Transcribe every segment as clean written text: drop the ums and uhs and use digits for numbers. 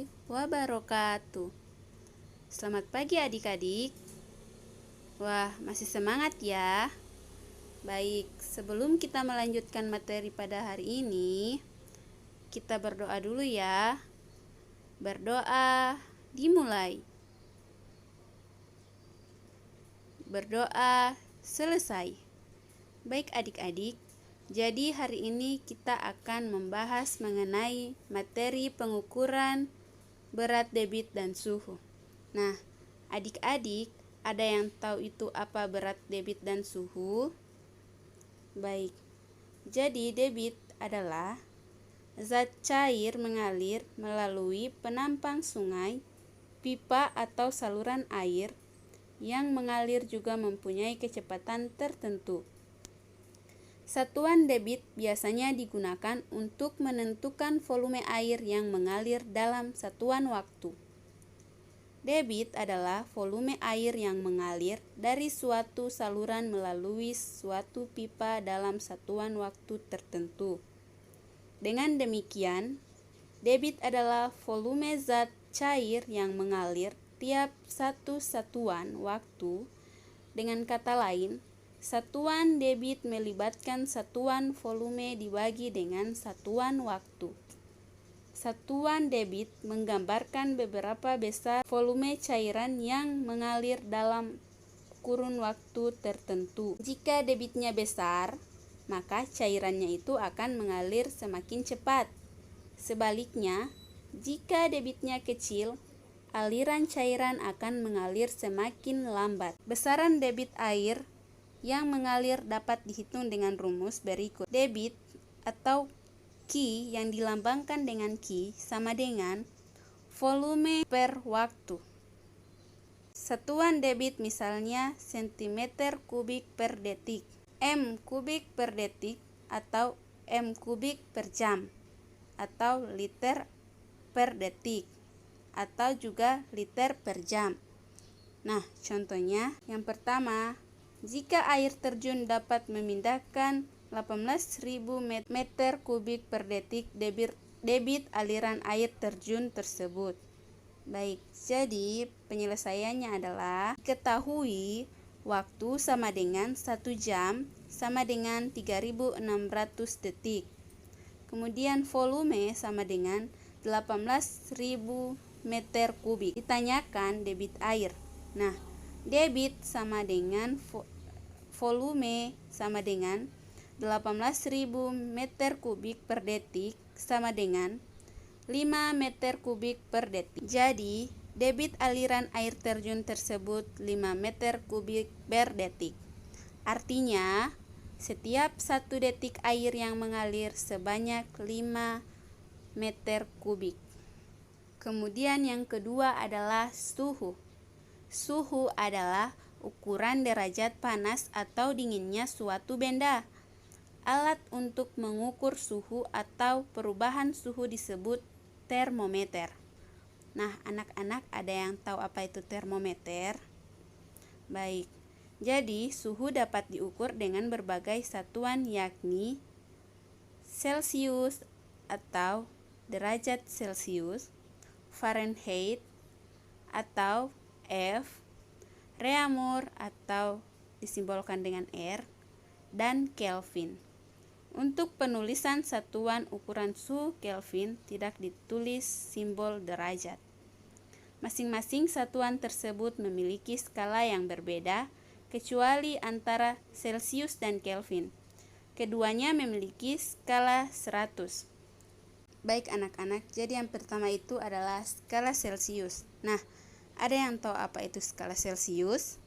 warahmatullahi wabarakatuh. Selamat pagi adik-adik. Wah, masih semangat ya? Baik, sebelum kita melanjutkan materi pada hari ini, kita berdoa dulu ya. Berdoa dimulai. Berdoa selesai. Baik adik-adik, jadi hari ini kita akan membahas mengenai materi pengukuran berat, debit, dan suhu. Nah, adik-adik, ada yang tahu itu apa berat, debit, dan suhu? Baik, jadi debit adalah zat cair mengalir melalui penampang sungai, pipa atau saluran air yang mengalir juga mempunyai kecepatan tertentu. Satuan debit biasanya digunakan untuk menentukan volume air yang mengalir dalam satuan waktu. Debit adalah volume air yang mengalir dari suatu saluran melalui suatu pipa dalam satuan waktu tertentu. Dengan demikian, debit adalah volume zat cair yang mengalir tiap satu satuan waktu. Dengan kata lain, satuan debit melibatkan satuan volume dibagi dengan satuan waktu. Satuan debit menggambarkan beberapa besar volume cairan yang mengalir dalam kurun waktu tertentu. Jika debitnya besar, maka cairannya itu akan mengalir semakin cepat. Sebaliknya, jika debitnya kecil, aliran cairan akan mengalir semakin lambat. Besaran debit air yang mengalir dapat dihitung dengan rumus berikut. Debit atau Q yang dilambangkan dengan Q sama dengan volume per waktu. Satuan debit misalnya cm kubik per detik, m kubik per detik atau m kubik per jam, atau liter per detik, atau juga liter per jam. Nah, contohnya yang pertama, jika air terjun dapat memindahkan 18.000 meter kubik per detik, debit aliran air terjun tersebut. Baik, jadi penyelesaiannya adalah ketahui waktu sama dengan 1 jam sama dengan 3.600 detik. Kemudian volume sama dengan 18.000 meter kubik. Ditanyakan debit air. Nah, debit sama dengan volume sama dengan 18.000 meter kubik per detik sama dengan 5 meter kubik per detik. Jadi, debit aliran air terjun tersebut 5 meter kubik per detik. Artinya, setiap 1 detik air yang mengalir sebanyak 5 meter kubik. Kemudian yang kedua adalah suhu. Suhu adalah ukuran derajat panas atau dinginnya suatu benda. Alat untuk mengukur suhu atau perubahan suhu disebut termometer. Nah, anak-anak ada yang tahu apa itu termometer? Baik, jadi suhu dapat diukur dengan berbagai satuan yakni Celsius atau derajat Celsius, Fahrenheit atau F, Reaumur atau disimbolkan dengan R, dan Kelvin. Untuk penulisan satuan ukuran suhu Kelvin tidak ditulis simbol derajat. Masing-masing satuan tersebut memiliki skala yang berbeda, kecuali antara Celsius dan Kelvin. Keduanya memiliki skala 100. Baik anak-anak, jadi yang pertama itu adalah skala Celsius. Nah, ada yang tahu apa itu skala Celsius?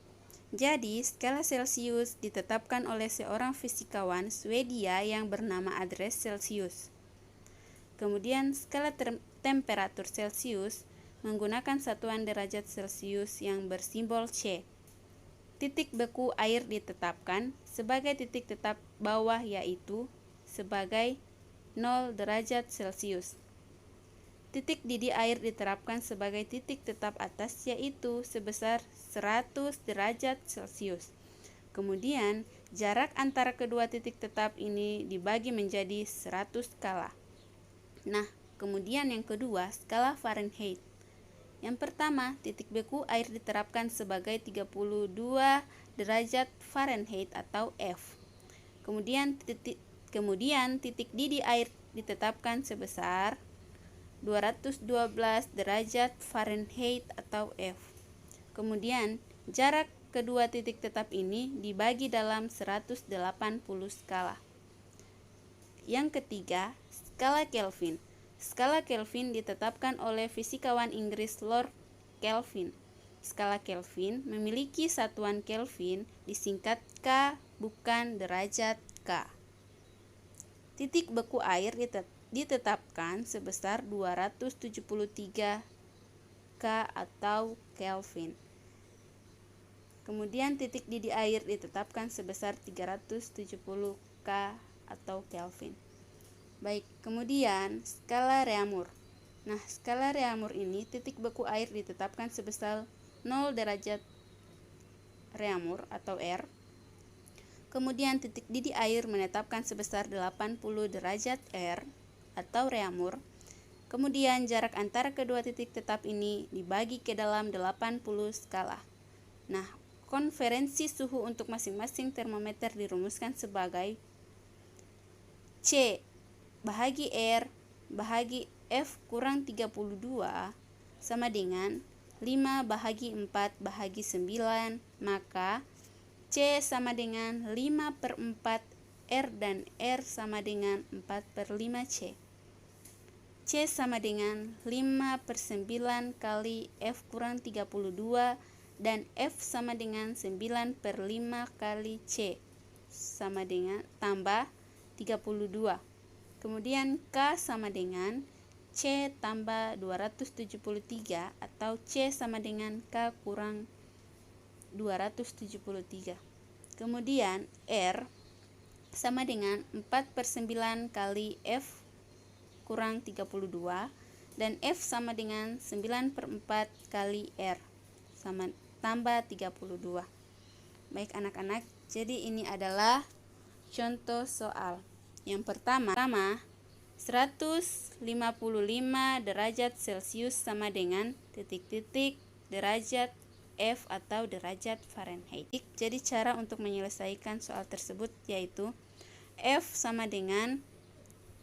Jadi, skala Celsius ditetapkan oleh seorang fisikawan Swedia yang bernama Andreas Celsius. Kemudian, skala temperatur Celsius menggunakan satuan derajat Celsius yang bersimbol C. Titik beku air ditetapkan sebagai titik tetap bawah, yaitu sebagai 0 derajat Celsius. Titik didih air diterapkan sebagai titik tetap atas, yaitu sebesar 100 derajat Celsius. Kemudian, jarak antara kedua titik tetap ini dibagi menjadi 100 skala. Nah, Kemudian yang kedua, skala Fahrenheit. Yang pertama, titik beku air diterapkan sebagai 32 derajat Fahrenheit atau F. Kemudian titik didih air ditetapkan sebesar 212 derajat Fahrenheit atau F. Kemudian jarak kedua titik tetap ini dibagi dalam 180 skala. Yang ketiga, skala Kelvin. Skala Kelvin ditetapkan oleh fisikawan Inggris Lord Kelvin. Skala Kelvin memiliki satuan Kelvin disingkat K, bukan derajat K. Titik beku air ditetapkan sebesar 273 K atau Kelvin. Kemudian titik didih air ditetapkan sebesar 370 K atau Kelvin. Baik, kemudian skala Reaumur. Nah, skala Reaumur ini titik beku air ditetapkan sebesar 0 derajat Reaumur atau R. Kemudian titik didih air menetapkan sebesar 80 derajat R atau Reaumur. Kemudian jarak antara kedua titik tetap ini dibagi ke dalam 80 skala. Nah, konferensi suhu untuk masing-masing termometer dirumuskan sebagai C bahagi R bahagi F kurang 32 sama dengan 5 bahagi 4 bahagi 9, maka C sama dengan 5/4 R dan R sama dengan 4/5 C. C sama dengan 5/9 kali F kurang 32 dan F sama dengan 9/5 kali C sama dengan tambah 32. Kemudian K sama dengan C tambah 273 atau C sama dengan K kurang 273. Kemudian R sama dengan 4/9 kali F kurang 32 dan F sama dengan 9/4 kali R sama tambah 32. Baik anak-anak, jadi ini adalah contoh soal. Yang pertama, 155 derajat Celcius sama dengan titik-titik derajat F atau derajat Fahrenheit. Jadi cara untuk menyelesaikan soal tersebut yaitu F sama dengan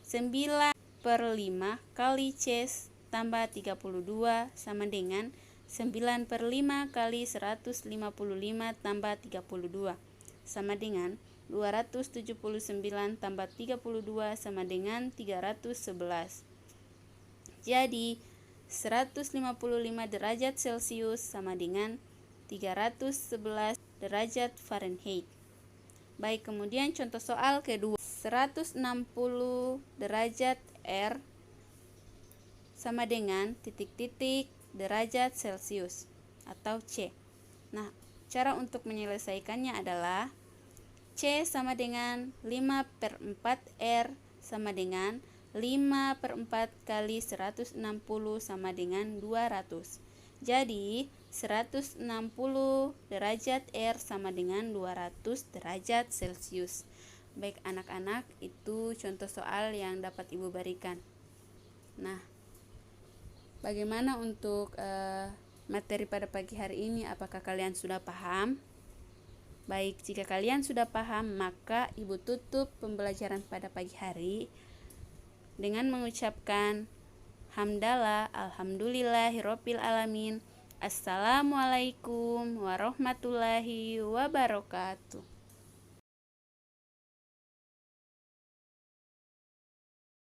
9/5 kali C tambah 32 sama dengan 9/5 kali 155 tambah 32 sama dengan 279 tambah 32 sama dengan 311. Jadi 155 derajat Celcius sama dengan 311 derajat Fahrenheit. Baik, kemudian contoh soal kedua. 160 derajat R sama dengan titik-titik derajat Celcius atau C. Nah, cara untuk menyelesaikannya adalah C sama dengan 5/4 R sama dengan 5/4 kali 160 sama dengan 200. Jadi 160 derajat R sama dengan 200 derajat Celcius. Baik anak-anak, itu contoh soal yang dapat Ibu berikan. Nah, bagaimana untuk materi pada pagi hari ini? Apakah kalian sudah paham? Baik, jika kalian sudah paham, maka Ibu tutup pembelajaran pada pagi hari dengan mengucapkan hamdalah, alhamdulillahirabbil alamin. Assalamualaikum warahmatullahi wabarakatuh.